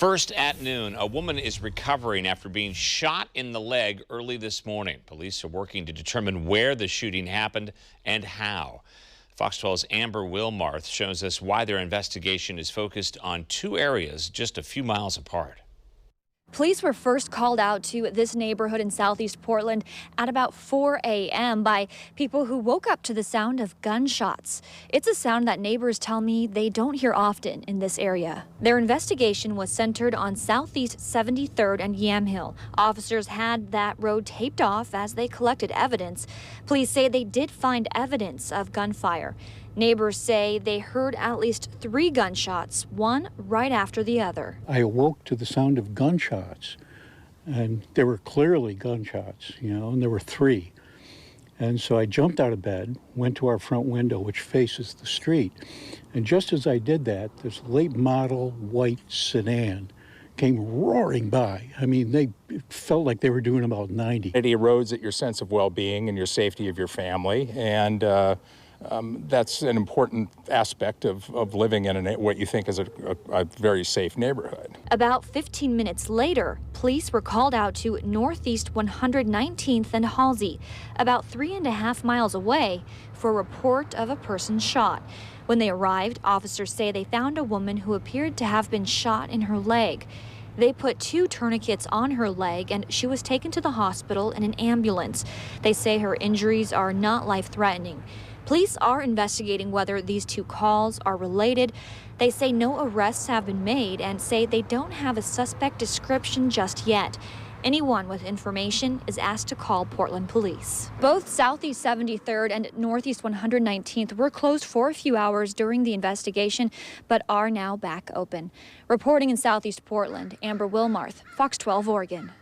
First at noon, a woman is recovering after being shot in the leg early this morning. Police are working to determine where the shooting happened and how. Fox 12's Amber Wilmarth shows us why their investigation is focused on two areas just a few miles apart. Police were first called out to this neighborhood in southeast Portland at about 4 a.m. by people who woke up to the sound of gunshots. It's a sound that neighbors tell me they don't hear often in this area. Their investigation was centered on Southeast 73rd and Yamhill. Officers had that road taped off as they collected evidence. Police say they did find evidence of gunfire. Neighbors say they heard at least 3 gunshots, one right after the other. I awoke to the sound of gunshots, and there were clearly gunshots, and there were 3. And so I jumped out of bed, went to our front window, which faces the street. And just as I did that, this late model white sedan came roaring by. I mean, it felt like they were doing about 90. It erodes at your sense of well-being and your safety of your family, and that's an important aspect of living in what you think is a very safe neighborhood. About 15 minutes later, police were called out to Northeast 119th and Halsey, about 3.5 miles away, for a report of a person shot. When they arrived, officers say they found a woman who appeared to have been shot in her leg. They put 2 tourniquets on her leg and she was taken to the hospital in an ambulance. They say her injuries are not life-threatening. Police are investigating whether these 2 calls are related. They say no arrests have been made and say they don't have a suspect description just yet. Anyone with information is asked to call Portland Police. Both Southeast 73rd and Northeast 119th were closed for a few hours during the investigation, but are now back open. Reporting in Southeast Portland, Amber Wilmarth, Fox 12 Oregon.